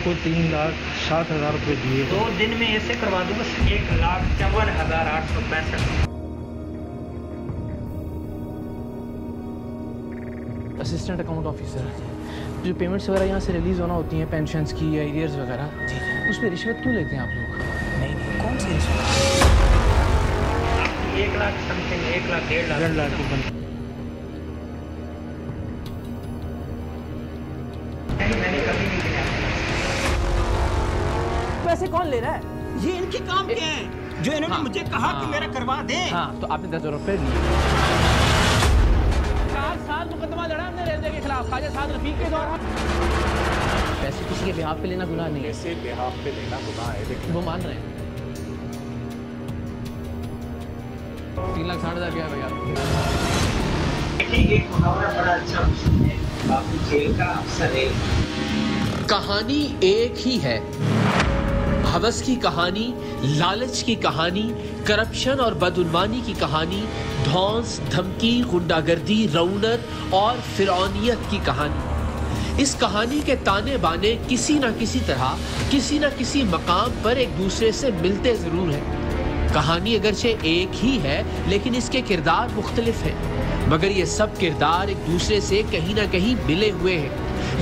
आपको 3,60,000 रुपये दिए। 2 दिन में ऐसे करवा दूंगा 1,54,865। असिस्टेंट अकाउंट ऑफिसर, जो पेमेंट्स वगैरह यहाँ से रिलीज होना होती हैं पेंशन्स की या एरियर्स वगैरह, जी उस पर रिश्वत क्यों लेते हैं आप लोग? नहीं कौन सी रिश्वत? 1 लाख समथिंग, 1 लाख 1.5 लाख की बन। मैंने कभी नहीं किया। पैसे कौन ले रहा है? ये इनके काम के हैं जो इन्होंने मुझे कहा कि मेरा करवा दे। हाँ, तो आपने 10,000 रुपये लिए। 4 साल मुकदमा लड़ा हमने रेलवे के खिलाफ, ख्वाजा साद रफीक के दौरान। पैसे किसी के बिहाफ पे लेना गुनाह नहीं है। पैसे बिहाफ पे लेना गुनाह है, लेकिन वो मान रहे हैं। 3,60,000 दिया भैया। एक मुहावरा बड़ा अच्छा है, बापू खेल का अफसर है। कहानी एक ही है, हवस की कहानी, लालच की कहानी, करप्शन और बदउनवानी की कहानी, धौंस, धमकी, गुंडागर्दी, रौनत और फिरौनियत की कहानी। इस कहानी के ताने बाने किसी न किसी तरह, किसी न किसी मकाम पर एक दूसरे से मिलते जरूर हैं। कहानी अगरचे एक ही है, लेकिन इसके किरदार मुख्तलिफ हैं, मगर ये सब किरदार एक दूसरे से कहीं ना कहीं मिले हुए हैं।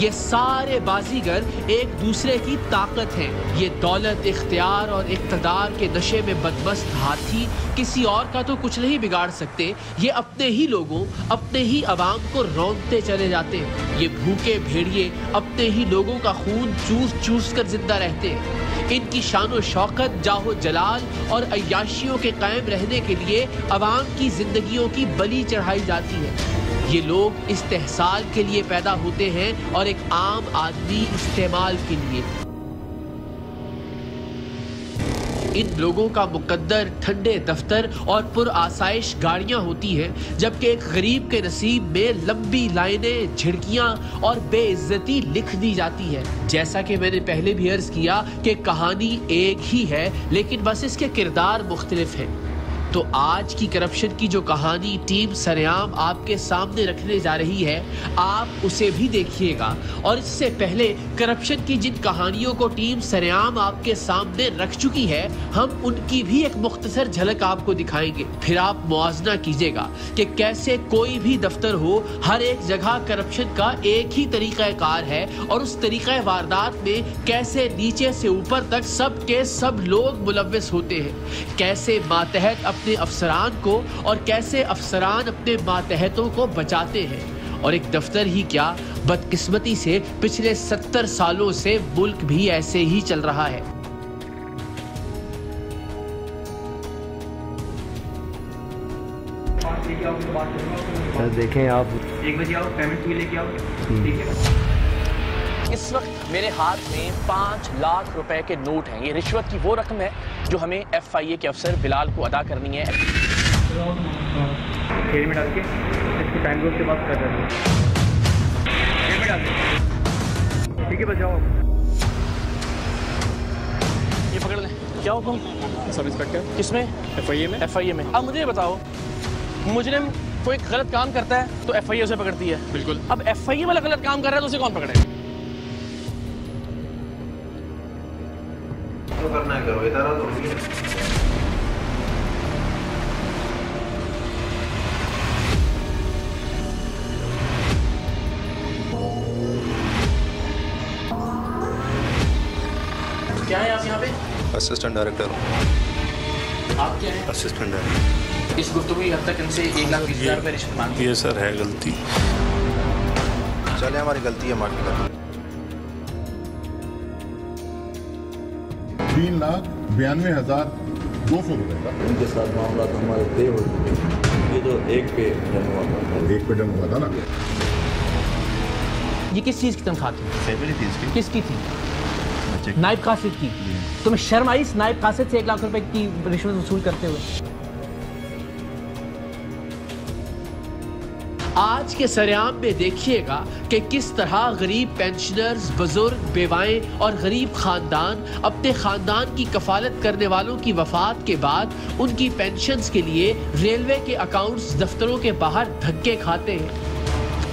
ये सारे बाजीगर एक दूसरे की ताकत हैं। ये दौलत, इख्तियार और इक़्तिदार के नशे में बदमस्त हाथी किसी और का तो कुछ नहीं बिगाड़ सकते। ये अपने ही लोगों, अपने ही अवाम को रौंदते चले जाते हैं। ये भूखे भेड़िए अपने ही लोगों का खून चूस चूस कर जिंदा रहते हैं। इनकी शानो शौकत, जाहो जलाल और अय्याशियों के कायम रहने के लिए अवाम की जिंदगियों की बलि चढ़ाई जाती है। ये लोग इस्तेहसाल के लिए पैदा होते हैं और एक आम आदमी इस्तेमाल के लिए। इन लोगों का मुकद्दर ठंडे दफ्तर और पुरआसाइश गाड़ियां होती हैं, जबकि एक गरीब के नसीब में लंबी लाइनें, झिड़कियां और बेइज्जती लिख दी जाती है। जैसा कि मैंने पहले भी अर्ज किया कि कहानी एक ही है, लेकिन बस इसके किरदार मुख्तलिफ हैं। तो आज की करप्शन की जो कहानी टीम सरेआम आपके सामने रखने जा रही है, आप उसे भी देखिएगा। और इससे पहले करप्शन की जिन कहानियों को टीम सरेआम आपके सामने रख चुकी है, हम उनकी भी एक मुख्तसर झलक आपको दिखाएंगे। फिर आप मुआजना कीजिएगा कि कैसे कोई भी दफ्तर हो, हर एक जगह करप्शन का एक ही तरीक़ाकार है और उस तरीक़ा वारदात में कैसे नीचे से ऊपर तक सब के सब लोग मुलव्वस होते हैं। कैसे मातहत अपने अफसरान को और कैसे अफसरान अपने मातहतों को बचाते हैं। और एक दफ्तर ही क्या, बदकिस्मती से पिछले 70 सालों से मुल्क भी ऐसे ही चल रहा है। देखें आप 1 बजे आओ, पेमेंट भी लेके आओ, ठीक है। इस वक्त मेरे हाथ में 5 लाख रुपए के नोट हैं। ये रिश्वत की वो रकम है जो हमें FIA के अफसर बिलाल को अदा करनी है। खेल में डाल के इसको टाइम रोड से बात कर रहे हैं। खेल में डाल के, ठीक है, बस जाओ। ये पकड़ लें। क्या हुक्म? सब इंस्पेक्टर किसमें? FIA में। FIA में। अब मुझे बताओ, मुजरिम कोई गलत काम करता है तो FIA उसे पकड़ती है। बिल्कुल। अब FIA वाला गलत काम कर रहा है तो उसे कौन पकड़ेगा? तो करना है, करो, इधर आओ। क्या है आप यहाँ पे? असिस्टेंट डायरेक्टर हूँ। आप क्या हैं? Assistant director. इस गुफ्तगू की हद तक इनसे 1,20,000 रुपये रिश्वत मांगी। ये सर है गलती। चले, हमारी गलती है, माफी कर। 3,92,200 रुपये का इनके साथ मामला तो हमारे तय हो चुके। ये तो एक पे डन हुआ था। एक पे डन हुआ था ना। ये किस चीज़ की तनख्वाह थी? फैमिली फीस की। किसकी थी? नायब कासिद की। तुम्हें शर्म आई इस नायब कासिद से 1 लाख रुपए की रिश्वत वसूल करते हुए? आज के सरेआम में देखिएगा कि किस तरह गरीब पेंशनर्स, बुजुर्ग, बेवाएं और गरीब खानदान अपने खानदान की कफालत करने वालों की वफात के बाद उनकी पेंशन्स के लिए रेलवे के अकाउंट्स दफ्तरों के बाहर धक्के खाते हैं।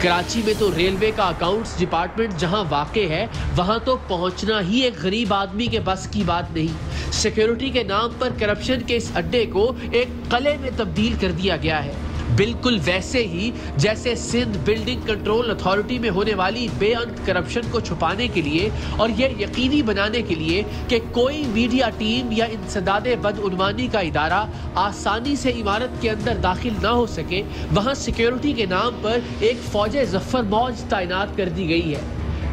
कराची में तो रेलवे का अकाउंट्स डिपार्टमेंट जहां वाक़े है वहां तो पहुंचना ही एक गरीब आदमी के बस की बात नहीं। सिक्योरिटी के नाम पर करप्शन के इस अड्डे को एक कले में तब्दील कर दिया गया है, बिल्कुल वैसे ही जैसे सिंध बिल्डिंग कंट्रोल अथॉरिटी में होने वाली बेअंत करप्शन को छुपाने के लिए और यह यकीनी बनाने के लिए कि कोई मीडिया टीम या इंसदादे बदउनवानी का इदारा आसानी से इमारत के अंदर दाखिल ना हो सके, वहां सिक्योरिटी के नाम पर एक फौजे जफर मौज तैनात कर दी गई है।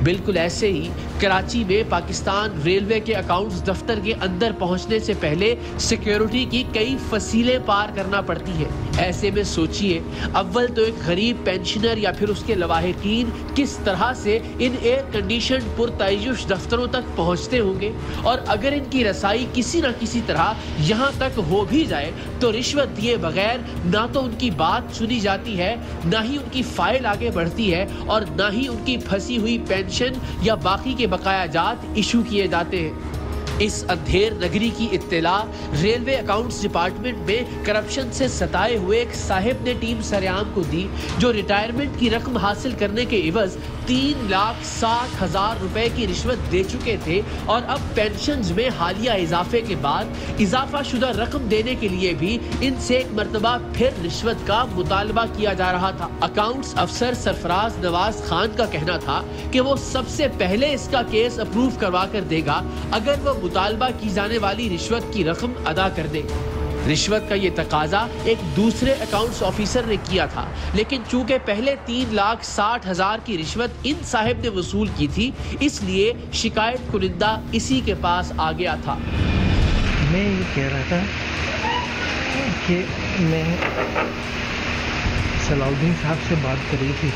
बिल्कुल ऐसे ही कराची में पाकिस्तान रेलवे के अकाउंट्स दफ्तर के अंदर पहुंचने से पहले सिक्योरिटी की कई फसीलें पार करना पड़ती है। ऐसे में सोचिए, अव्वल तो एक गरीब पेंशनर या फिर उसके लवाहिकीन किस तरह से इन एयर कंडीशन पुरतय्युश दफ्तरों तक पहुंचते होंगे, और अगर इनकी रसाई किसी न किसी तरह यहाँ तक हो भी जाए तो रिश्वत दिए बगैर ना तो उनकी बात सुनी जाती है, ना ही उनकी फाइल आगे बढ़ती है, और ना ही उनकी फंसी हुई पेंशन या बाकी के बकाया जात इशू किए जाते हैं। इस अंधेर नगरी की इत्तला रेलवे अकाउंट्स डिपार्टमेंट में करप्शन से सताए हुए एक साहिब ने टीम सरेआम को दी, जो रिटायरमेंट की रकम हासिल करने के एवज 3,60,000 रुपए की रिश्वत दे चुके थे, और अब पेंशन में हालिया इजाफे के बाद इजाफा शुदा रकम देने के लिए भी इनसे एक मरतबा फिर रिश्वत का मुतालबा किया जा रहा था। अकाउंट्स अफसर सरफराज नवाज खान का कहना था कि वो सबसे पहले इसका केस अप्रूव करवा कर देगा अगर वो मुतालबा की जाने वाली रिश्वत की रकम अदा कर दे। रिश्वत का ये तकाजा एक दूसरे अकाउंट्स ऑफिसर ने किया था, लेकिन चूंकि पहले 3,60,000 की रिश्वत इन साहिब ने वसूल की थी, इसलिए शिकायत कुनिंदा इसी के पास आ गया था। मैं ये कह रहा था कि मैं सलाउद्दीन साहब से बात करी थी,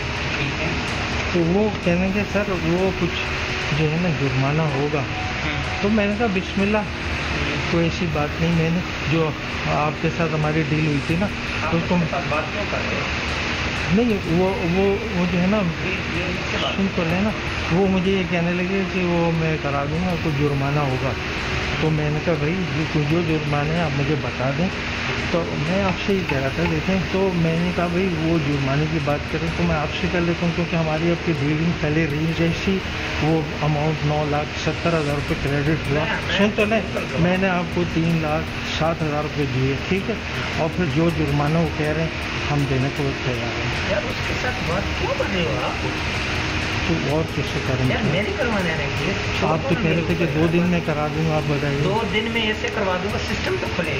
तो वो कहने के सर वो कुछ जो है ना जुर्माना होगा, तो मैंने कहा बिस्मिल्लाह, कोई ऐसी बात नहीं। मैंने जो आपके साथ हमारी डील हुई थी ना, तो तुम बात क्यों करते हो? नहीं, वो जो है ना, सुन तो लेना, वो मुझे ये कहने लगे कि वो मैं करा दूंगा, कुछ जुर्माना होगा। तो मैंने कहा भाई जो जुर्माना है आप मुझे बता दें। तो मैं आपसे ही कह रहा था, देखें, तो मैंने कहा भाई वो जुर्माने की बात करें तो मैं आपसे कर लेता हूँ, क्योंकि हमारी आपकी डीलिंग पहले रही, जैसी वो अमाउंट 9,70,000 रुपये क्रेडिट हुआ, सुन तो लें, मैंने आपको 3,60,000 रुपये दिए, ठीक है, और फिर जो जुर्माना वो कह रहे हैं हम देने को तैयार हैं। यार उसके साथ बात क्यों कर रहे हो आप? तो और किससे करेंगे? यार मेरे करवाने रहेंगे, आप तो कह रहे थे कि 2 दिन में करा दूंगा, आप बताइए। 2 दिन में ऐसे करवा दूंगा, सिस्टम तो खुले।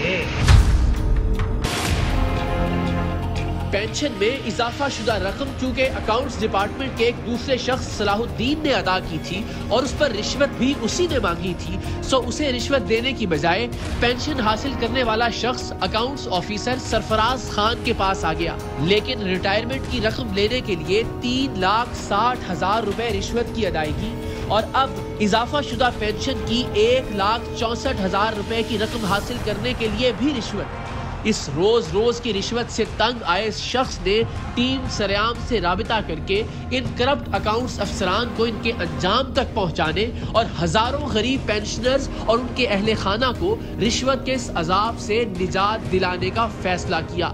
पेंशन में इजाफा शुदा रकम चूंकि अकाउंट्स डिपार्टमेंट के एक दूसरे शख्स सलाहुद्दीन ने अदा की थी और उस पर रिश्वत भी उसी ने मांगी थी, सो उसे रिश्वत देने की बजाय पेंशन हासिल करने वाला शख्स अकाउंट्स ऑफिसर सरफराज खान के पास आ गया। लेकिन रिटायरमेंट की रकम लेने के लिए 3,60,000 रुपए रिश्वत की अदायगी और अब इजाफा शुदा पेंशन की 1,64,000 रुपए की रकम हासिल करने के लिए भी रिश्वत। इस रोज रोज की रिश्वत से तंग आए शख्स ने टीम सरेआम से राबिता करके इन करप्ट अकाउंट्स अफसरान को इनके अंजाम तक पहुंचाने और हजारों गरीब पेंशनर्स और उनके अहले खाना को रिश्वत के इस अजाब से निजात दिलाने का फैसला किया।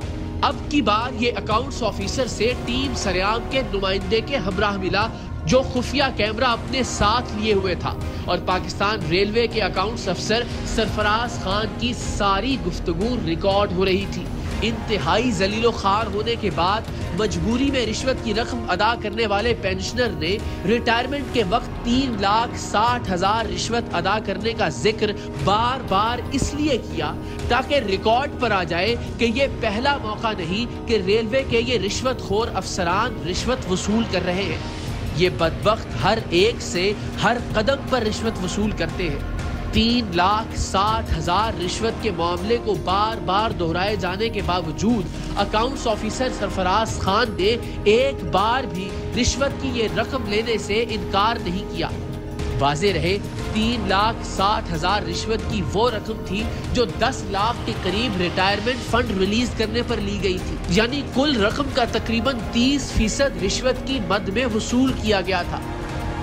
अब की बार ये अकाउंट्स ऑफिसर से टीम सरेआम के नुमाइंदे के हमराह मिला, जो खुफिया कैमरा अपने साथ लिए हुए था, और पाकिस्तान रेलवे के अकाउंट्स अफसर सरफराज खान की सारी गुफ्तगू रिकॉर्ड हो रही थी। इंतहाई जलीलो खार होने के बाद मजबूरी में रिश्वत की रकम अदा करने वाले पेंशनर ने रिटायरमेंट के वक्त 3,60,000 रिश्वत अदा करने का जिक्र बार बार इसलिए किया ताकि रिकॉर्ड पर आ जाए कि ये पहला मौका नहीं कि रेलवे के ये रिश्वतखोर अफसरान रिश्वत वसूल कर रहे हैं। ये बदबख्त हर एक से हर कदम पर रिश्वत वसूल करते हैं। 3,60,000 रिश्वत के मामले को बार बार दोहराए जाने के बावजूद अकाउंट्स ऑफिसर सरफराज खान ने एक बार भी रिश्वत की ये रकम लेने से इनकार नहीं किया। वाज़ेह रहे 3,60,000 रिश्वत की वो रकम थी जो 10 लाख के करीब रिटायरमेंट फंड रिलीज करने पर ली गई थी, यानी कुल रकम का तकरीबन 30% रिश्वत की मद में वसूल किया गया था,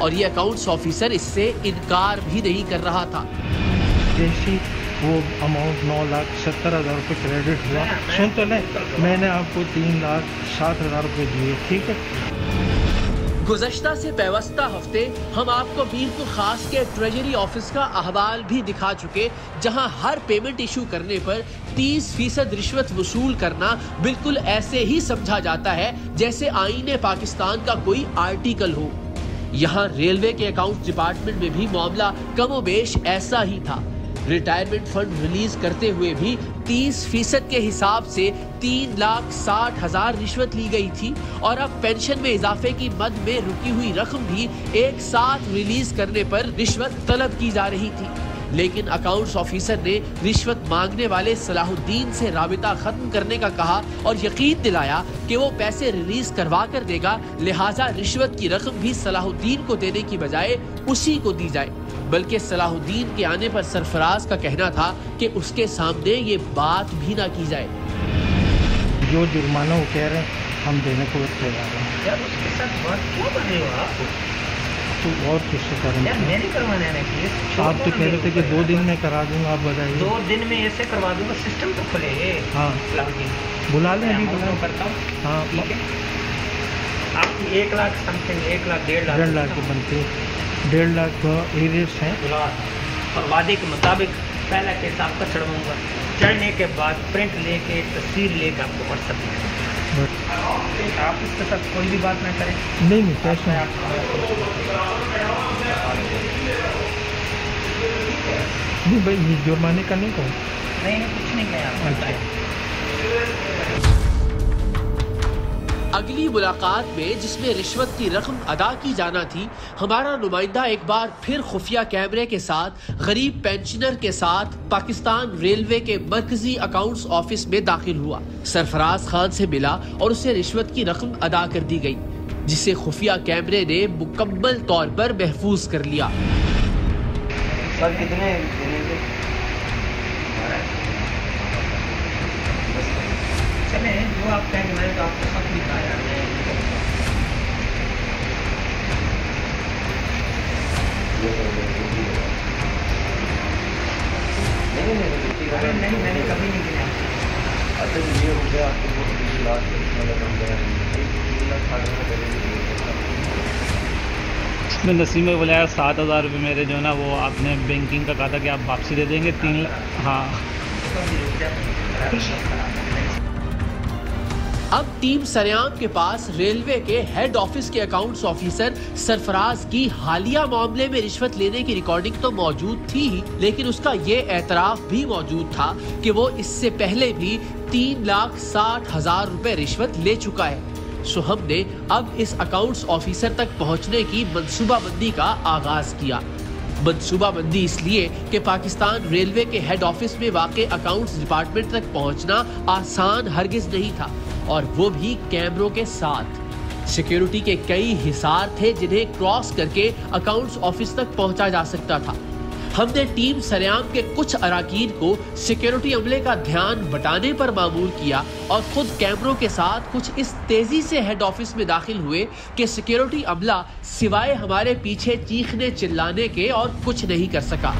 और ये अकाउंट्स ऑफिसर इससे इनकार भी नहीं कर रहा था। जैसी वो अमाउंट 9,70,000 रुपये क्रेडिट हुआ, सुन तो लें, मैंने आपको 3,60,000 रुपये दिए, ठीक है, गुज़श्ता से पेवस्ता हफ्ते हम आपको मीरपुर खास के ट्रेजरी ऑफिस का अहवाल भी दिखा चुके, जहां हर पेमेंट इशू करने पर 30% रिश्वत वसूल करना बिल्कुल ऐसे ही समझा जाता है जैसे आईने पाकिस्तान का कोई आर्टिकल हो। यहाँ रेलवे के अकाउंट डिपार्टमेंट में भी मामला कमोबेश ऐसा ही था। रिटायरमेंट फंड रिलीज करते हुए भी 30% के हिसाब से 3,60,000 रिश्वत ली गई थी और अब पेंशन में इजाफे की मद में रुकी हुई रकम भी एक साथ रिलीज करने पर रिश्वत तलब की जा रही थी। लेकिन अकाउंट्स ऑफिसर ने रिश्वत मांगने वाले सलाहुद्दीन से राबिता खत्म करने का कहा और यकीन दिलाया कि वो पैसे रिलीज करवा कर देगा, लिहाजा रिश्वत की रकम भी सलाहुद्दीन को देने की बजाय उसी को दी जाए। बल्कि सलाहुद्दीन के आने पर सरफराज का कहना था कि उसके सामने ये बात भी ना की जाए। जो जुर्माना वो कह रहे हैं हम देने को तैयार हैं। यार उसके साथ बात क्यों कर रहे हो आप? तो और किससे करेंगे? यार मैंने करवाना है केस। आप तो कह रहे थे कि 2 दिन में करा दूंगा, आप बताइए। 2 दिन में ऐसे करवा दूंगा, सिस्टम तो खुले। हाँ बुला लें अभी, बुला करता हूँ। हाँ ठीक है, आपकी 1 लाख समथिंग, 1 लाख 1.5 लाख के बनते 1.5 लाख एरियर्स हैं। और वादे के मुताबिक पहला केस आपका चढ़वाऊंगा, चढ़ने के बाद प्रिंट लेके तस्वीर लेके आपको व्हाट्सएप में आप इसके साथ कोई भी बात ना करें। नहीं कैश में नहीं भाई, ये जुर्माने का नहीं कहो। नहीं कुछ नहीं कहा। अगली मुलाकात में जिसमें रिश्वत की रकम अदा की जाना थी, हमारा नुमाइंदा एक बार फिर खुफिया कैमरे के साथ गरीब पेंशनर के साथ पाकिस्तान रेलवे के मरकजी अकाउंट्स ऑफिस में दाखिल हुआ। सरफराज खान से मिला और उसे रिश्वत की रकम अदा कर दी गई, जिसे खुफिया कैमरे ने मुकम्मल तौर पर महफूज कर लिया। सर कितने चले जो आप कहेंगे, मैंने तो आपको सब दिखाया है। नहीं मैंने कभी नहीं किया। अच्छा ये हो गया आपको उसमें नसीम में बोला 7,000 रुपये मेरे जो है ना वो आपने बैंकिंग का कहा था कि आप वापसी दे देंगे 3 लाख। हाँ अब टीम सरेआम के पास रेलवे के हेड ऑफिस के अकाउंट्स ऑफिसर सरफराज की हालिया मामले में रिश्वत लेने की रिकॉर्डिंग तो मौजूद थी ही, लेकिन उसका ये एतराफ भी मौजूद था कि वो इससे पहले भी 3,60,000 रुपए रिश्वत ले चुका है। सो हमने अब इस अकाउंट्स ऑफिसर तक पहुंचने की मंसूबाबंदी का आगाज किया। मंसूबाबंदी इसलिए कि पाकिस्तान रेलवे के हेड ऑफिस में वाक़े अकाउंट्स डिपार्टमेंट तक पहुंचना आसान हरगिज नहीं था, और वो भी कैमरों के साथ। सिक्योरिटी के कई हिसार थे जिन्हें क्रॉस करके अकाउंट्स ऑफिस तक पहुंचा जा सकता था। हमने टीम सरेआम के कुछ अराकीन को सिक्योरिटी अमले का ध्यान बटाने पर मामूल किया और खुद कैमरों के साथ कुछ इस तेजी से हेड ऑफिस में दाखिल हुए कि सिक्योरिटी अमला सिवाय हमारे पीछे चीखने चिल्लाने के और कुछ नहीं कर सका।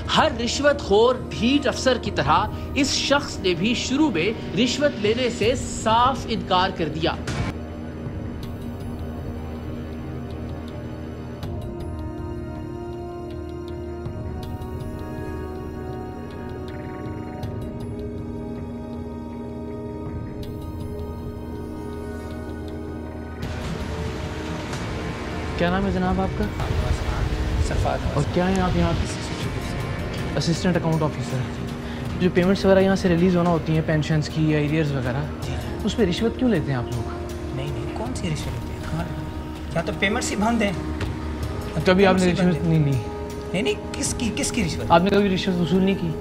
हर रिश्वतखोर ढीठ अफसर की तरह इस शख्स ने भी शुरू में रिश्वत लेने से साफ इनकार कर दिया। क्या नाम है जनाब आपका? सरफराज। और क्या है आप यहाँ असिस्टेंट अकाउंट ऑफिसर? जो पेमेंट्स वगैरह यहाँ से रिलीज़ होना होती हैं पेंशन्स की या एरियर्स वगैरह, उस पर रिश्वत क्यों लेते हैं आप लोग? नहीं कौन सी रिश्वत लेते हैं? क्या तो पेमेंट्स ही बंद है। कभी आपने रिश्वत नहीं ली? नहीं किसकी रिश्वत? आपने कभी रिश्वत वसूल नहीं की?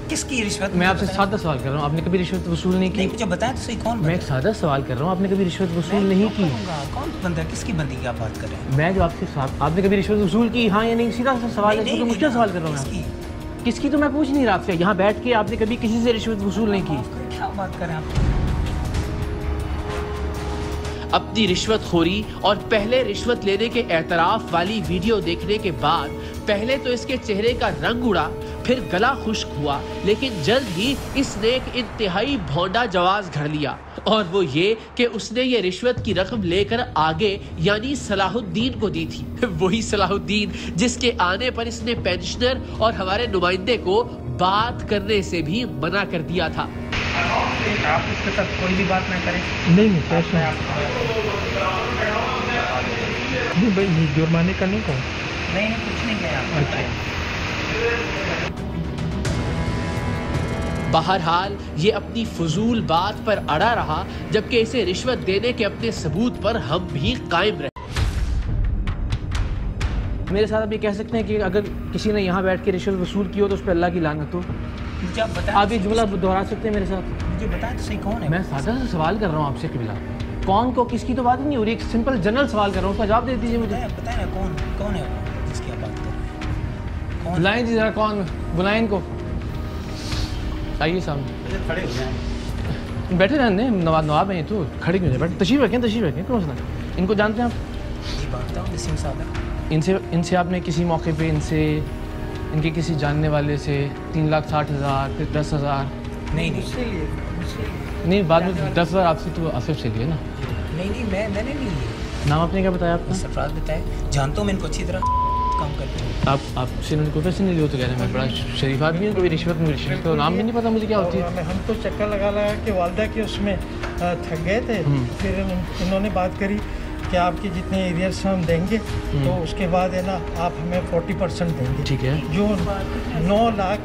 किसकी रिश्वत? मैं आपसे सादा सवाल कर रहा हूँ, आपने कभी रिश्वत वसूल नहीं की? मुझे बताएं तो सही कौन? मैं एक सादा सवाल कर रहा हूँ, आपने कभी रिश्वत वसूल नहीं की? कौन बंदा, किसकी बंदी की आप बात कर रहे हैं? मैं जो आपसे आपने कभी रिश्वत वसूल की, हाँ या नहीं? सीधा सा सवाल है, मुश्किल सवाल कर रहा हूँ। किसकी तो मैं पूछ नहीं रहा आपसे, यहाँ बैठ के आपने कभी किसी से रिश्वत वसूल नहीं की? क्या बात कर रहे हैं आप? अपनी रिश्वतखोरी और पहले रिश्वत लेने के एतराफ वाली वीडियो देखने के बाद पहले तो इसके चेहरे का रंग उड़ा, फिर गला खुश्क हुआ, लेकिन जल्द ही इसने एक इंतहाई भौंडा जवाब घड़ लिया, और वो ये कि उसने ये रिश्वत की रकम लेकर आगे यानी सलाहुद्दीन को दी थी। वही सलाहुद्दीन जिसके आने पर इसने पेंशनर और हमारे नुमाइंदे को बात करने से भी मना कर दिया था। आप इसके साथ कोई भी बात ना करें। नहीं कैश नहीं भाई, ये जुर्माने का नहीं कहूँ। नहीं कुछ नहीं किया। अच्छा, बहरहाल ये अपनी फजूल बात पर अड़ा रहा, जबकि इसे रिश्वत देने के अपने सबूत पर हम भी कायम रहे। मेरे साथ आप ये कह सकते हैं कि अगर किसी ने यहाँ बैठ के रिश्वत वसूल की हो तो उस पर अल्लाह की लानत हो। मुझे आप बताएं, आप ये जुमला दोहरा सकते हैं मेरे साथ? मुझे बताएं तो सही कौन है? मैं सादा सा सवाल कर रहा हूँ आपसे किबला, कौन को किसकी तो बात नहीं हो रही, एक सिंपल जनरल सवाल कर रहा हूँ, उसका जवाब दे दीजिए मुझे। बताएं ना कौन है वो जिसकी आप बात कर रहे हैं? बुलाएं जी जरा, कौन बुलाएं इनको, आइए सामने खड़े हो जाएं। बैठे रहने, नवाब हैं तो खड़े क्यों बैठे, तशरीफ रखें, क्यों मसला? इनको जानते हैं आप? जी जानता हूँ, नसीम साहब। इनसे आपने किसी मौके पे इनके किसी जानने वाले से 3,60,000 फिर 10,000? नहीं बाद में 10,000 आपसे तो आसिफ से लिए ना? नहीं मैंने नहीं लिए। नाम आपने क्या बताया आपका? सरफराज बताए, जानता हूँ मैं इनको अच्छी तरह काम करते हैं। आपसे इन्होंने कोई पैसे नहीं लिए हो तो कह रहे हैं मैं बड़ा शरीफ आदमी हूँ, कोई रिश्वत तो नाम भी नहीं पता मुझे क्या होती है। हम तो चक्कर लगा के वालदा के उसमें थक गए थे, फिर इन्होंने बात करी कि आपके जितने एरियर्स हम देंगे तो उसके बाद है ना आप हमें 40% देंगे। ठीक है। जो 9 लाख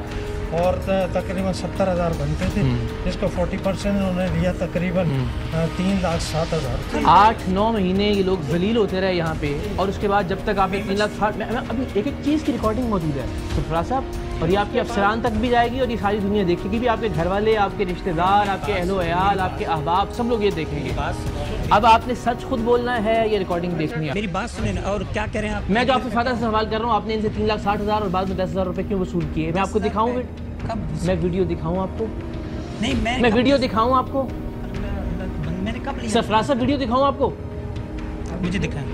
और तकरीबन 70,000 बनते थे, जिसका 40% उन्होंने लिया तकरीबन 3,07,000। 8-9 महीने ये लोग जलील होते रहे यहाँ पे, और उसके बाद जब तक आपने 3,60,000, अभी एक चीज़ की रिकॉर्डिंग मौजूद है सरफराज साहब, और ये आपके अफसरान तक भी जाएगी और ये सारी दुनिया देखेगी भी, आपके घर वाले, आपके रिश्तेदार, आपके अहलो अयाल, आपके अहबाब, सब लोग ये देखेंगे। अब आपने सच खुद बोलना है, ये रिकॉर्डिंग देखनी है। मेरी बात सुने ना, और क्या कह रहे हैं आप? मैं जो आपसे सादा से सवाल कर रहा हूँ, आपने इनसे 3,60,000 और बाद में 10,000 रुपये क्यों वसूल किए? मैं आपको दिखाऊँ, मैं वीडियो दिखाऊँ आपको? नहीं मैं वीडियो दिखाऊँ आपको? मैंने कब लिया? सरफराज साहब वीडियो दिखाऊँ आपको? मुझे दिखाएं।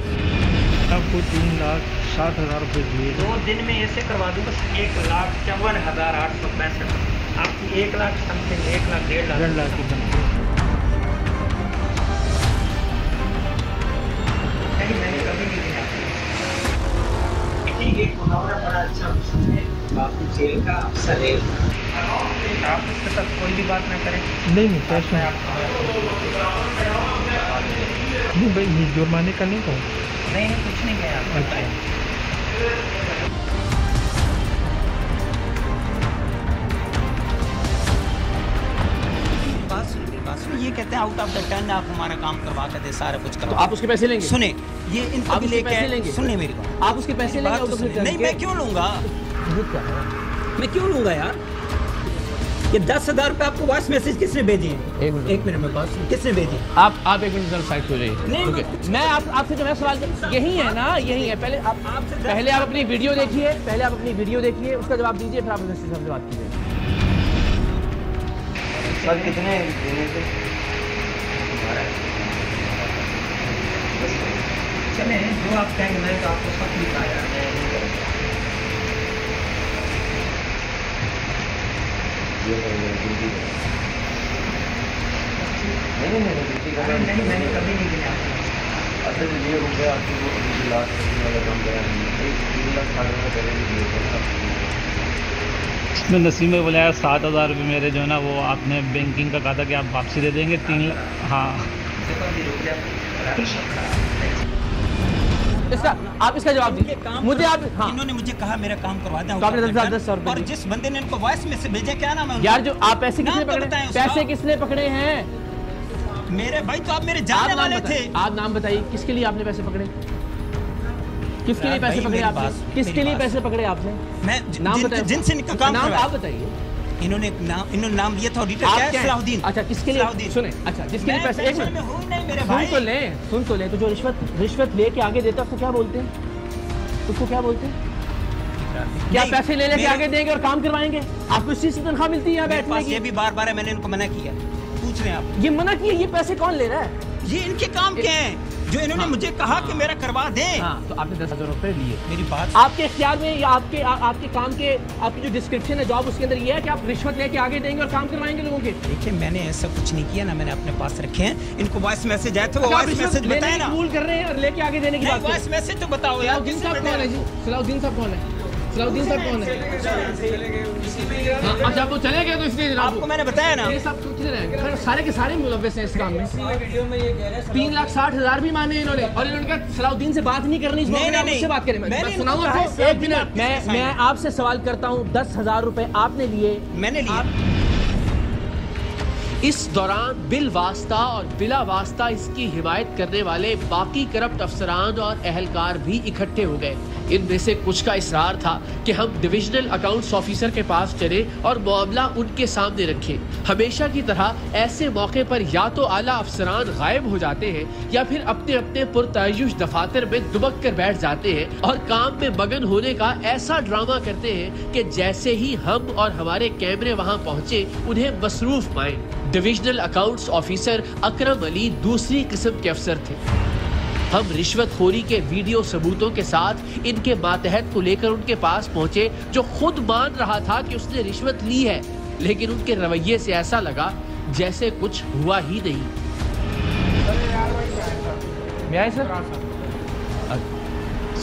आपको 3,60,000 रुपये दिए। 2 दिन में ऐसे करवा दूँगा 1,54,865। आपकी 1 लाख समथिंग, 1 लाख 1.5 लाख की बनती है। मैंने कभी नहीं दिया। एक मुहावरा बड़ा अच्छा है, बापू जेल का अफसर है। आप इसके साथ कोई भी बात ना करें। नहीं कैश नहीं भाई, ये जुर्माने का नहीं कहूँ। नहीं कुछ नहीं किया। अच्छा, ये कहते हैं आउट ऑफ द 10 आप हमारा काम करवा कर दे, सारा कुछ करवा। तो आप उसके पैसे लेंगे? सुने, ये इनको भी लेके लेंगे, सुनिए मेरी बात। आप उसके पैसे लेंगे? तो नहीं मैं क्यों लूँगा, मैं क्यों लूँगा यार? ये 10,000 रुपये आपको वॉइस मैसेज किसने भेजे हैं? एक मिनट में बात, किसने भेजे? आप एक मिनट साइड हो जाइए। मैं आपसे जो मैं सवाल यही है ना, यही है। पहले आप अपनी वीडियो देखिए, उसका जवाब दीजिए, फिर आप से बात कीजिए। सर कितने चले जो आप कहेंगे, मैं तो आपको सब लिखाया है। नहीं मैंने कभी नहीं दिया। अच्छा ये हो गया आपकी लास्ट वाला काम करा, 3,60,000 पहले भी दिए थे। मैं नसीम में बोला 7,000 रुपये मेरे जो है ना वो आपने बैंकिंग का कहा था कि आप वापसी दे देंगे 3 लाख। हाँ आप इसका जवाब दीजिए मुझे। आप इन्होंने मुझे कहा मेरा काम करवा दें, तो आपने 10,000 रुपये, और जिस बंदे ने इनको वॉइस में से भेजा, क्या नाम है यार? जो आप पैसे किसने पकड़े? पैसे किसने पकड़े हैं? मेरे भाई, तो आप मेरे जानने वाले थे। आप नाम बताइए, किसके लिए आपने पैसे पकड़े? किसके लिए पैसे पकड़े आपने? किसके लिए पैसे पकड़े आपने? मैं नाम बताइए, जिनसे इनका काम नाम आप बताइए। इन्होंने नाम लिया था ऑडिटर, क्या है? सलाहुद्दीन। अच्छा किसके लिए? सुने, अच्छा जिसके लिए पैसे, एक मिनट सुन तो ले, तो जो रिश्वत लेके आगे देता है उसको क्या बोलते हैं? उसको क्या बोलते हैं? क्या पैसे ले लेके आगे देंगे और काम करवाएंगे? आपको इस चीज से तनख्वाह मिलती है यहाँ बैठने की? ये भी बार-बार मैंने इनको मना किया, पूछ रहे हैं आप। ये मना किया, ये पैसे कौन ले रहा है? ये इनके काम क्या हैं जो इन्होंने मुझे कहा कि मेरा करवा दें। हाँ, तो आपने 10,000 रुपए लिए। मेरी बात आपके इख्तियार में या आपके काम के आपकी जो डिस्क्रिप्शन है जॉब उसके अंदर ये है कि आप रिश्वत लेके आगे देंगे और काम करवाएंगे लोगों के? देखिए मैंने ऐसा कुछ नहीं किया ना, मैंने अपने पास रखे हैं। इनको वॉइस मैसेज आए थे, वो वॉइस मैसेज बताए ना। कबूल कर रहे हैं और लेके आगे देने की बात। वॉइस मैसेज तो बताओ यार। सलाउद्दीन साहब कौन है जी? सलाउद्दीन साहब कौन है? सलाउद्दीन साहब कौन है? अच्छा वो चले गए तो इसलिए आपको मैंने बताया ना। ये सब किधर है? सारे के सारे मुलव्वस हैं इस काम में। 3,60,000 भी माने इन्होंने और इन्होंने कहा सलाउद्दीन से बात नहीं करनी। मुझसे बात करें। मैं सुनाऊं आपको? एक मिनट, मैं आपसे सवाल करता हूँ। 10,000 रुपए आपने लिए? मैंने लिया। इस दौरान बिल वास्ता और बिला वास्ता इसकी हिमायत करने वाले बाकी करप्ट अफसरान और अहलकार भी इकट्ठे हो गए। इनमें से कुछ का इसरार था कि हम डिविजनल अकाउंट्स ऑफिसर के पास चले और मामला उनके सामने रखें। हमेशा की तरह ऐसे मौके पर या तो आला अफसरान गायब हो जाते हैं या फिर अपने अपने पुरतायुश दफातर में दुबक कर बैठ जाते हैं और काम में मगन होने का ऐसा ड्रामा करते हैं कि जैसे ही हम और हमारे कैमरे वहां पहुंचे उन्हें मसरूफ पाए। डिविजनल अकाउंट्स ऑफिसर अकरम अली दूसरी किस्म के अफसर थे। हम रिश्वतखोरी के वीडियो सबूतों के साथ इनके मातहत को लेकर उनके पास पहुंचे, जो खुद मान रहा था कि उसने रिश्वत ली है, लेकिन उनके रवैये से ऐसा लगा जैसे कुछ हुआ ही नहीं।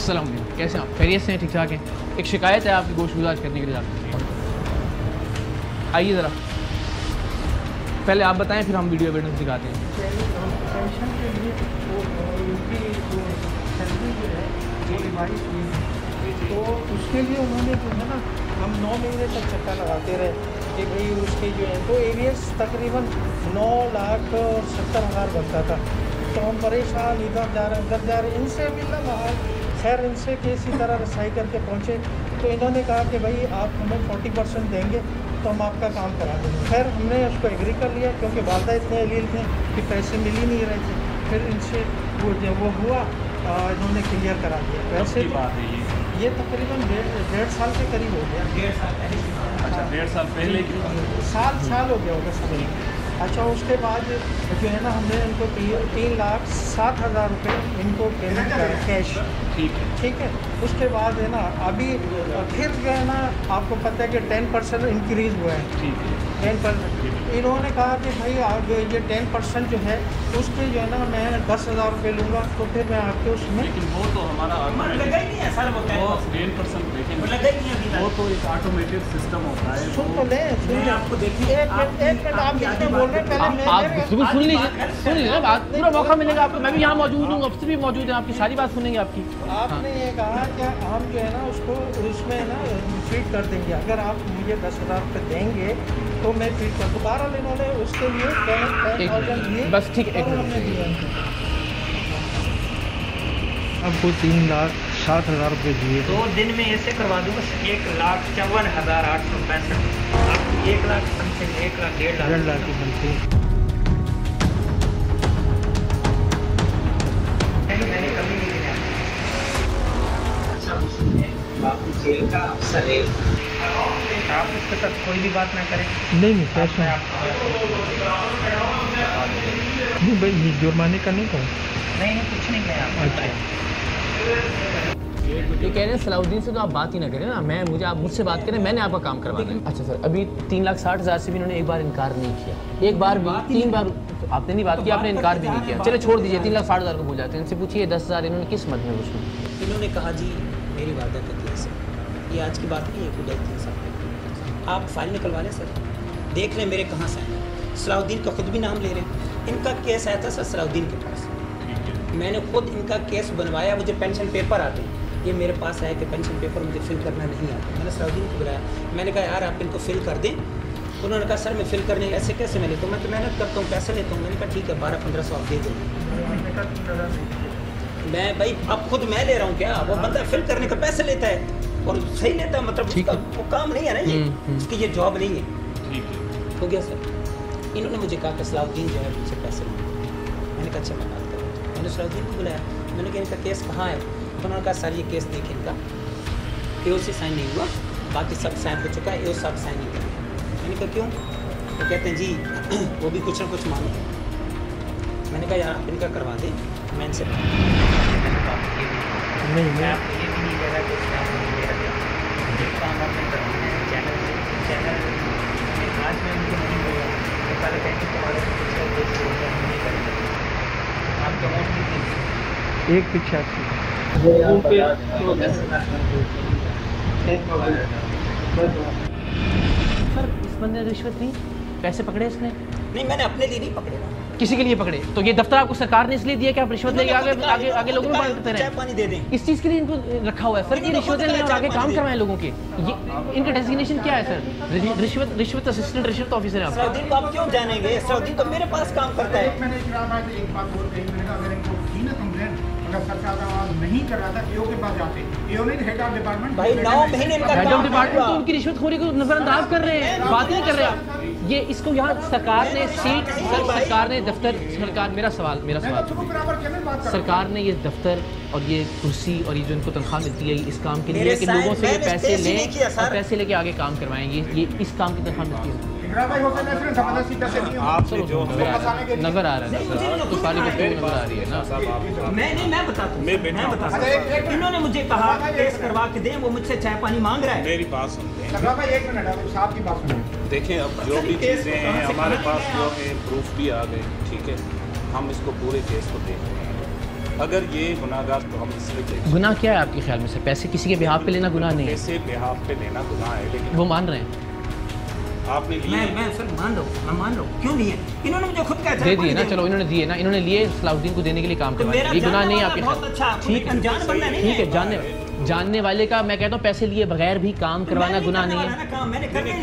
सलाम कैसे आप? खैरियत से ठीक ठाक हैं? एक शिकायत है आपकी गोश्त गुजारिश करने के लिए जाते। आइए ज़रा पहले आप बताएं, फिर हम वीडियो एविडेंस दिखाते हैं। पेंशन के लिए उनकी जो सैलरी जो है वो रिवाइज हुई, तो उसके लिए उन्होंने जो है ना, हम 9 महीने तक चक्कर लगाते रहे कि भाई उसके जो है तो एरियस तकरीबन 9,70,000 बनता था। तो हम परेशान, इधर जा रहे उधर जा रहे, इनसे मिलना वहाँ। खैर इनसे किसी तरह रसाई करके पहुँचे तो इन्होंने कहा कि भाई आप हमें 40% देंगे तो हम आपका काम करा देंगे। खैर हमने उसको एग्री कर लिया क्योंकि वालदा इतने अलील थे कि पैसे मिल ही नहीं रहे थे। फिर इनसे वो हुआ, इन्होंने क्लियर करा दिया पैसे। ये तकरीबन 1.5 साल के करीब हो गया। 1.5 साल पहले? अच्छा 1.5 साल पहले की साल हो गया होगा समझ। अच्छा उसके बाद जो है ना हमने इनको 3,07,000 रुपये इनको पेमेंट करा कैश। ठीक है। उसके बाद है ना अभी फिर जो है ना आपको पता है कि 10% इंक्रीज़ हुआ है। 10%। इन्होंने कहा कि भाई आगे ये 10% जो है उसके जो है ना मैं 10,000 रुपये लूँगा, तो फिर मैं आपके उसमें। लेकिन वो तो हमारा लगा ही नहीं है सर, वो 10% देखेंगे, लगा ही नहीं है। वो तो एक ऑटोमेटेड सिस्टम होता है। सुन तो ले, सुन आपको देखिए एक मिनट आप किसने बोल रहे हैं पहले आप सुन लीजिए ना बात, पूरा मौका मिलेगा आपको। मैं भी यहाँ मौजूद हूँ, अफसर भी मौजूद है, आपकी सारी बात सुनेंगे आपकी। आपने ये कहा कि हम जो है ना उसको उसमें ना फीड कर देंगे, अगर आप मुझे 10,000 रुपये देंगे तो मैं फीड कर दूँ। बहरहाल इन्होंने उसके लिए 10,000 दिए। बस ठीक है, हमने दिया। अब वो 3,07,000 रुपये दिए। 2 दिन में ऐसे करवा दूँगा 1,54,865। 1 लाख समथिंग, 1 लाख 1.5 लाख की समथिंग। मैंने कभी नहीं दिया। बापू जेल का अफसर है, आप उसके साथ कोई भी बात ना करें। नहीं कैसे नहीं भाई, ये जुर्माने का नहीं कहूँ। नहीं कुछ नहीं किया। अच्छा ये कह रहे हैं सलाउद्दीन से तो आप बात ही ना करें ना, आप मुझसे बात करें, मैंने आपका काम करवाना है। अच्छा सर, अभी 3,60,000 से भी इन्होंने एक बार इनकार नहीं किया, एक बार भी 3 बार आपने नहीं बात की, आपने इनकार भी नहीं किया। चलो छोड़ दीजिए, 3,60,000 को भूल जाते हैं। इनसे पूछिए 10,000 इन्होंने किस मद में पूछा? इन्होंने कहा जी मेरी वारदात है सर, ये आज की बात नहीं है, कोई गलती है सर, आप फाइल निकलवा लें सर, देख लें मेरे कहाँ से आए। सलाउद्दीन का खुद भी नाम ले रहे हैं। इनका केस आया था सर सलाउद्दीन के पास, मैंने खुद इनका केस बनवाया। मुझे पेंशन पेपर आते हैं, ये मेरे पास आया कि पेंशन पेपर मुझे फिल करना नहीं आता। मैंने सलाउद्दीन को बुलाया, मैंने कहा यार आप इनको फिल कर दें। उन्होंने कहा सर मैं फिल करने ऐसे कैसे मैं लेता हूँ, मैं तो मेहनत करता हूँ, पैसे लेता हूँ। मैंने कहा ठीक है 12-1500 आप दे दें। मैं भाई अब खुद मैं ले रहा हूँ क्या, वो बंदा फिल करने का पैसे लेता है और सही लेता है, मतलब उसका वो काम नहीं है ना, ये उसकी ये जॉब नहीं है। हो गया सर। इन्होंने मुझे कहा कि सलाउद्दीन जो है मुझसे पैसे लेंगे। मैंने कहा अच्छा मैं बात करूँ। मैंने सलाउद्दीन को बुलाया, मैंने कहा इनका केस कहाँ है। उन्होंने कहा सर ये केस देखें इनका AO से साइन नहीं हुआ, बाकी सब साइन हो चुका है, AO साहब साइन नहीं करेंगे। मैंने कहा क्यों? वो कहते हैं जी वो भी कुछ ना कुछ मानो। मैंने कहा यार आप इनका करवा दें, मैं इनसे नहीं मैं आपको ये भी नहीं कह रहा कि इसका नहीं दे रहा जो काम आपने करवाना है चैनल आज मैं उनको नहीं बोला तो पहले कहेंगे तुम्हारे हम नहीं करेंगे आपका वोट कितनी एक पीछे सर इस बंदे ने रिश्वत ली, पैसे पकड़े इसने? नहीं, मैंने अपने लिए नहीं पकड़े ना। किसी के लिए पकड़े? तो ये दफ्तर आपको सरकार ने इसलिए दिया कि आप रिश्वत लेके आगे लोगों में बांटते रहे? पानी दे दें। इस चीज़ के लिए इनको रखा हुआ है सर कि रिश्वत लेने और आगे काम करवाएं लोगों के। ये इनका डेजिग्नेशन क्या है सर? रिश्वत असिस्टेंट रिश्वत ऑफिसर है आप। सलाउद्दीन को आप क्यों जानेंगे? सलाउद्दीन तो मेरे पास काम करता है। मैंने एक बात और कही, मैंने कहा अगर इनको की ना कंप्लेंट, अगर सरकार नहीं कर रहा था ईओ के पास जाते, ईओ नहीं हेड ऑफ डिपार्टमेंट भाई 9 महीने इनका हेड ऑफ डिपार्टमेंट तो उनकी रिश्वतखोरी को नजरअंदाज कर रहे हैं, बात नहीं कर रहे आप। ये इसको यहाँ सरकार ने सीट सरकार ने दफ्तर सरकार मेरा सवाल सरकार ने ये दफ्तर और ये कुर्सी और ये जो इनको तनख्वाह मिलती है इस काम के लिए कि लोगों से ये पैसे लें और पैसे लेके आगे काम करवाएंगे, ये इस काम की तनख्वाह मिलती है। नजर आ रहा है तो सारी बच्चों को नजर आ रही है ना। मैं बताता हूँ इन्होंने मुझे कहा केस करवा के दें, वो मुझसे चाय पानी मांग रहा है। मेरी बात सुनते हैं, देखें अब जो भी चीज़ें हैं हमारे पास जो है प्रूफ भी आ गए, ठीक है, हम इसको पूरे केस को देख रहे हैं। अगर ये गुनाहगार तो हम इसलिए देखें। गुनाह क्या है आपके ख्याल में सर? पैसे किसी के बिहाफ पे लेना गुनाह नहीं है? पैसे बिहाफ पे लेना गुनाह है, लेकिन वो मान रहे हैं आपने लिए। मैं सर मान रहा हूँ, मैं मान रहा हूँ, क्यों नहीं है? इन्होंने मुझे खुद कहा दे दिए ना, चलो इन्होंने दिए ना, इन्होंने लिए सलाउद्दीन को देने के लिए काम करवाया, ये गुनाह नहीं है आपके ख्याल? ठीक है, ठीक है, जानने वाले का मैं कहता हूँ पैसे लिए बगैर भी काम करवाना गुनाह नहीं है।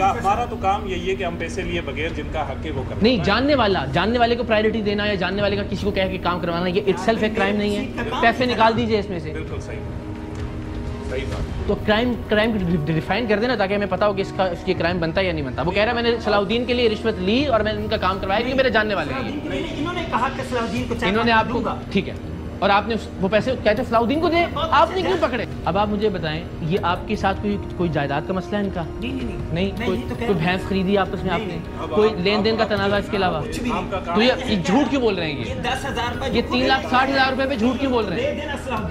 हमारा तो काम यही है कि हम पैसे लिए बगैर जिनका हक है वो करना। नहीं, जानने वाले को प्रायोरिटी देना या जानने वाले का किसी को कह के काम करवाना, ये इटसेल्फ एक क्राइम नहीं है। पैसे निकाल दीजिए इसमें से। बिल्कुल सही बात। तो क्राइम डिफाइन कर देना ताकि हमें पता हो कि इसकी क्राइम बनता है या नहीं बनता। वो कह रहा है मैंने सलाउद्दीन के लिए रिश्वत ली और मैंने इनका काम करवाया क्योंकि मेरे जानने वाले हैं। इन्होंने कहा कि सलाउद्दीन को इन्होंने आपको, ठीक है, और आपने वो पैसे कहते सलाउद्दीन को दे, आपने क्यों पकड़े? अब आप मुझे बताएं, ये आपके साथ कोई जायदाद का मसला है इनका? नहीं, कोई भैंस खरीदी आपस में आपने? कोई लेन देन का तनाज़ा इसके अलावा? तो ये झूठ क्यों बोल रहे हैं? ये 3,60,000 रुपए पे झूठ क्यों बोल रहे हैं?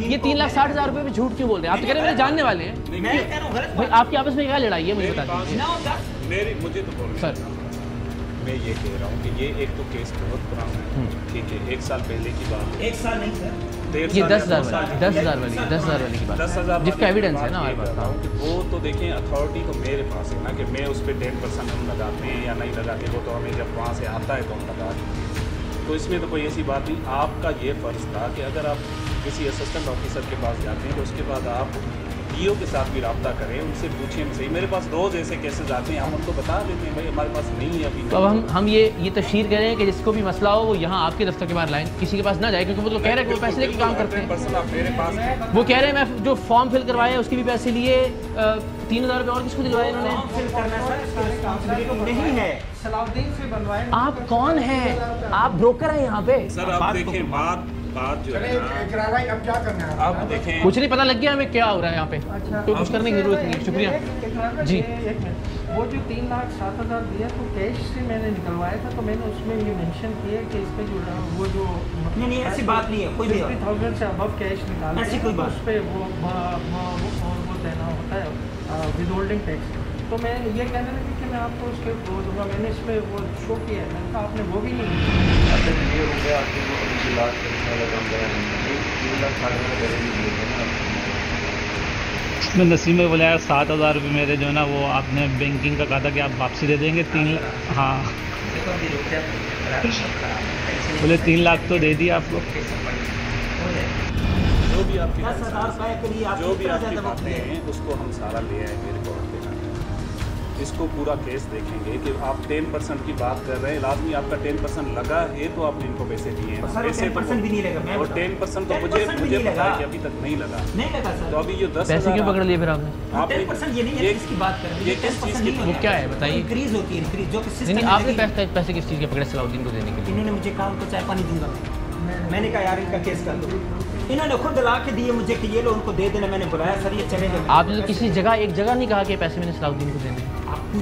ये 3,60,000 रुपए पे झूठ क्यों बोल रहे हैं? आप तो कह रहे हैं मेरे जानने वाले हैं। भाई आपकी आपस में क्या लड़ाई है मुझे बता दीजिए। मुझे तो बोल सर मैं ये कह रहा हूँ कि ये एक तो केस बहुत पुराना है, ठीक है, 1 साल पहले की बात। 1 साल नहीं सर, ये 10,000 वाली की बात, 10,000 जिसका एविडेंस है ना हमारे पास। कि वो तो देखें अथॉरिटी तो मेरे पास है ना कि मैं उस पर 10% हम लगाते हैं या नहीं लगाते, वो तो हमें जब वहाँ से आता है तो हम लगा देते हैं। तो इसमें तो कोई ऐसी बात नहीं। आपका ये फ़र्ज़ था कि अगर आप किसी असिस्टेंट ऑफिसर के पास जाते हैं तो उसके बाद आप ईओ के साथ भी रब्ता करें, उनसे पूछें सही। मेरे पास रोज़ ऐसे केसेस आते हैं, हम उनको बता देते हैं भाई हमारे पास नहीं है अभी। तो अब हम ये तशहीर करें कि जिसको भी मसला हो वो यहाँ आपके दफ्तर के बाहर लाएं, किसी के पास ना जाए, क्योंकि वो तो कह रहे हैं कि वो पैसे लेके काम करते हैं। मेरे पास वो कह रहे हैं मैं जो फॉर्म फिल करवाया उसके भी पैसे लिए, 3,000 रुपये और किसको दिलवाए इन्होंने? नहीं है, सलाउद्दीन से बनवाए। आप कौन हैं? आप ब्रोकर हैं यहाँ पे? सर आप देखें बात जो है भाई अब क्या करना है? आप देखें कुछ नहीं पता लग गया हमें क्या हो रहा है यहाँ पे। तो कुछ करने की जरूरत नहीं है। शुक्रिया जी। वो जो 3,60,000 दिया तो कैश से मैंने निकलवाया था, तो मैंने उसमें ये मेंशन किया कि इस पे जो वो जो नहीं ऐसी बात नहीं है, कोई भी 50,000 से अबव कैश निकाल ऐसी कोई बात उस पर वो देना होता है विदहोल्डिंग टैक्स। तो मैं ये कहने लगी कि मैं आपको उसके वो दूँगा, मैंने इस पर वो शो किया है, मैंने कहा आपने वो भी नहीं मैं नसीम में बोला 7,000 रुपये मेरे जो है ना वो आपने बैंकिंग का कहा था कि आप वापसी दे देंगे 3 हाँ बोले 3 लाख तो दे दिया आपको। जो भी आपकी बातें हैं उसको हम सारा ले आए मेरे को देना। इसको पूरा केस देखेंगे कि आप 10% की बात कर रहे हैं, लाजमी आपका 10% लगा है तो आपने इनको पैसे दिए हैं। पैसे 10% भी नहीं लगा, और 10% तो मुझे पता है कि अभी तक नहीं लगा। सर। तो अभी ये 10 पैसे क्यों पकड़ लिए फिर आपने? 10% ये नहीं है इसकी बात कर रहे हैं, ये किस चीज़ की वो क्या है बताइए? इंक्रीज होती है, इंक्रीज जो नहीं आपने पैसे किस चीज़ के पकड़े सलाउद्दीन को देने के लिए? इन्होंने मुझे कहा उनको चाय पानी दूंगा, मैंने कहा यार इनका केस कर दो। इन्होंने खुद ला के दिए मुझे कि ये लो उनको दे देना, मैंने बुलाया सर ये चले गए। आपने तो किसी जगह एक जगह नहीं कहा कि पैसे मैंने सलाउद्दीन को देने।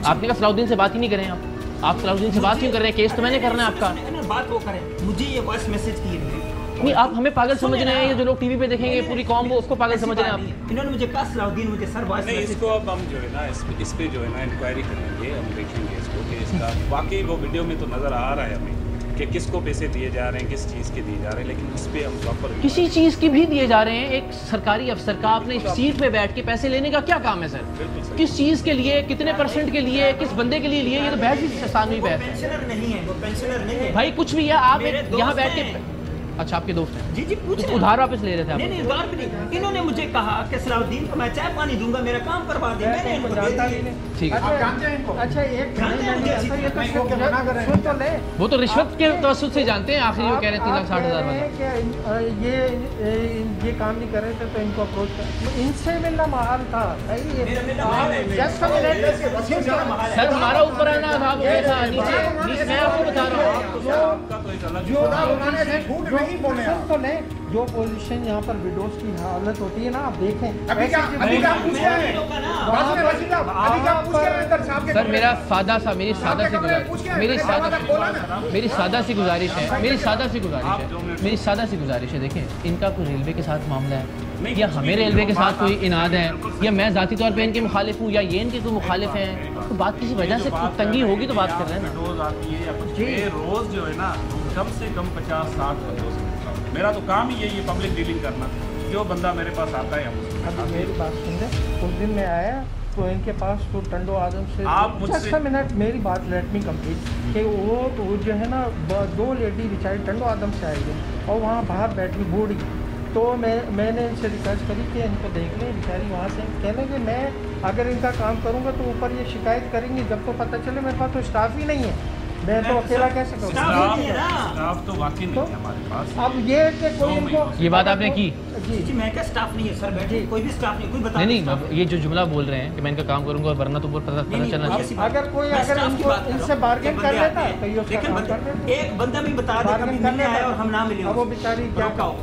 आपने कहा सलाउद्दीन से बात ही नहीं करें आप। आप सलाउद्दीन से बात क्यों कर रहे हैं? केस तो मैंने करना है आपका। बात वो करें, मुझे ये वॉइस मैसेज की है। नहीं, आप हमें पागल समझ रहे हैं? ये जो लोग टीवी पे देखेंगे पूरी कौम वो उसको पागल समझ रहे हैं आप? इन्होंने मुझे कहा सलाउद्दीन मुझे सर वॉइस नहीं, इसको अब हम जो है ना इस पे जो है ना इंक्वायरी करेंगे, हम देखेंगे इसको कि इसका वाकई वो वीडियो में तो नज़र आ रहा है हमें कि किसको पैसे दिए जा रहे हैं, किस चीज़ के दिए जा रहे हैं, लेकिन इस पे हम प्रॉपर किसी चीज़ के भी दिए जा रहे हैं। एक सरकारी अफसर का अपने सीट पे बैठ के पैसे लेने का क्या काम है सर? किस चीज़ के लिए, कितने परसेंट के लिए, किस बंदे के लिए लिए, ये तो बहस ही आसान हुई बहस है। पेंशनर नहीं है वो, पेंशनर नहीं है भाई कुछ भी है, आप यहाँ बैठ के। अच्छा, आपके दोस्त हैं? जी पूछ तो उधार वापस ले रहे थे आप? नहीं उधार भी नहीं। इन्होंने मुझे कहा कि सलाउद्दीन को मैं चाय पानी दूंगा, मेरा काम करवा दे। मैंने इनको दे दिए। ठीक है। आप जानते हैं इनको? अच्छा एक वो तो रिश्वत के तवस्सुत से जानते हैं। आखिर वो कह रहे हैं 3,60,000 वाला। ये काम नहीं कर रहे थे तो इनको अप्रोच कर, इनसे मिलना महाल था। सर हमारा ऊपर आना था, वो था नीचे। मैं आपको बता रहा हूँ जो पोजीशन यहाँ पर विडोज की हालत होती है ना, आप देखें। सर मेरा सादा सा मेरी सादा सी गुजारिश है देखें, इनका कोई रेलवे के साथ मामला है या हमें रेलवे के साथ कोई इनाद है या मैं ज़ाती तौर पे इनके मुखालिफ हूँ या ये इनके कोई मुखालिफ हैं, तो बात किसी वजह से तंगी होगी तो बात कर रहे हैं ना। रोज जो है ना कम से कम 50-60 बंदों से मेरा तो काम ही यही है, पब्लिक डीलिंग करना। जो बंदा मेरे पास आता है हम अभी मेरी बात सुन ले। उस दिन मैं आया तो इनके पास तो टंडो आदम से आप मुझसे मिनट मेरी बात लेट मी कंप्लीट कि वो जो है ना 2 लेडी बेचारी टंडो आदम से आई है और वहाँ बाहर बैठी बूढ़ी। तो मैंने इनसे रिक्वेस्ट करी कि इनको देख लें, बेचारी वहाँ से कहने कि मैं अगर इनका काम करूँगा तो ऊपर ये शिकायत करेंगी, जब तो पता चले मेरे पास तो स्टाफ ही नहीं है, मैं तो अकेला कैसे करूँ? स्टाफ तो वाकई नहीं है हमारे पास। अब ये कि कोई इनको ये बात आपने की? जी मैं क्या स्टाफ नहीं है सर, बैठे कोई भी स्टाफ नहीं, कोई बता नहीं ये जो जुमला बोल रहे हैं कि मैं इनका काम करूंगा और वरना तो पता चलना चाहिए। अगर कोई इनसे बार्गेन कर लेता है तो ये उसका काम कर देता है। एक बंदा भी बता दे कभी मिलने आया और हम ना मिले, वो बेचारी क्या कहो।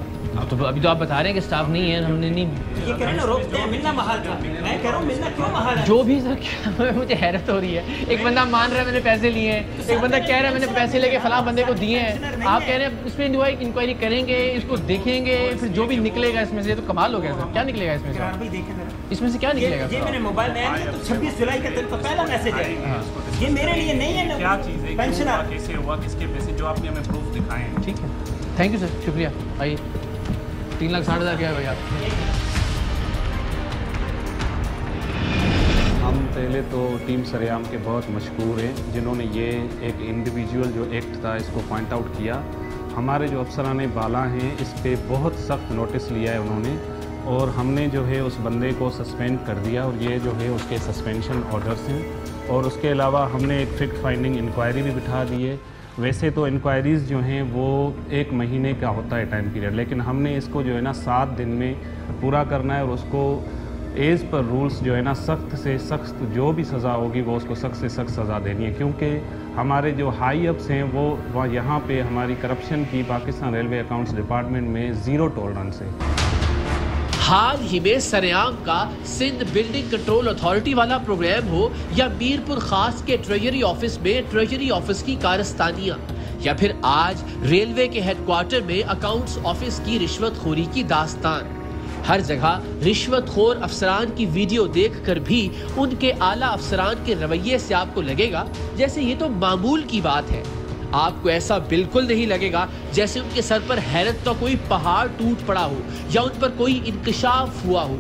तो अभी तो आप बता रहे हैं कि स्टाफ नहीं है, हमने नहीं ये कह रहे ना रोकते हैं, मिलना महाल था। मैं कह रहा हूँ मिलना क्यों महाल है? जो भी सर मुझे हैरत हो रही है। एक बंदा मान रहा है मैंने पैसे लिए हैं, एक बंदा कह रहा है मैंने पैसे लेके फलां बंदे को दिए हैं। आप कह रहे हैं इस पर इंक्वायरी करेंगे, इसको देखेंगे, फिर जो भी निकलेगा इसमें से तो कमाल हो गया सर। क्या निकलेगा इसमें से? इसमें से क्या निकलेगा? ये मेरे मोबाइल में आया तो 26 जुलाई का दिन तो पहला मैसेज है। ये मेरे लिए नहीं है ना। क्या चीज़ है, पेंशन कैसे हुआ, किसके पैसे, जो आपने हमें प्रूफ दिखाए हैं। ठीक है, थैंक यू सर, शुक्रिया। आइए 3,60,000 क्या है भैया? हम पहले तो टीम सरेआम के बहुत मशहूर हैं जिन्होंने ये एक इंडिविजुअल जो एक्ट था इसको पॉइंट आउट किया। हमारे जो अफसरान बाला हैं इस पे बहुत सख्त नोटिस लिया है उन्होंने, और हमने जो है उस बंदे को सस्पेंड कर दिया और ये जो है उसके सस्पेंशन ऑर्डर्स हैं। और उसके अलावा हमने एक फैक्ट फाइंडिंग इंक्वायरी भी बिठा दी है। वैसे तो इंक्वायरीज़ जो हैं वो 1 महीने का होता है टाइम पीरियड, लेकिन हमने इसको जो है ना 7 दिन में पूरा करना है और उसको एज़ पर रूल्स जो है ना सख्त से सख्त जो भी सज़ा होगी वो उसको सख्त से सख्त सज़ा देनी है, क्योंकि हमारे जो हाई अप्स हैं वो यहाँ पे हमारी करप्शन की पाकिस्तान रेलवे अकाउंट्स डिपार्टमेंट में 0 टॉलरेंस है। हाल ही में सरेआम का सिंध बिल्डिंग कंट्रोल अथॉरिटी वाला प्रोग्राम हो या मीरपुर खास के ट्रेजरी ऑफिस में ट्रेजरी ऑफिस की कारस्तानियां, या फिर आज रेलवे के हेडक्वार्टर में अकाउंट्स ऑफिस की रिश्वतखोरी की दास्तान, हर जगह रिश्वतखोर अफसरान की वीडियो देखकर भी उनके आला अफसरान के रवैये से आपको लगेगा जैसे ये तो मामूल की बात है। आपको ऐसा बिल्कुल नहीं लगेगा जैसे उनके सर पर हैरत का कोई पहाड़ टूट पड़ा हो या उन पर कोई इंकशाफ हुआ हो।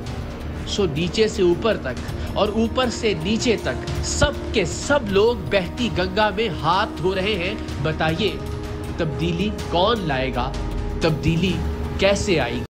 सो नीचे से ऊपर तक और ऊपर से नीचे तक सब के सब लोग बहती गंगा में हाथ धो रहे हैं। बताइए तब्दीली कौन लाएगा, तब्दीली कैसे आएगी?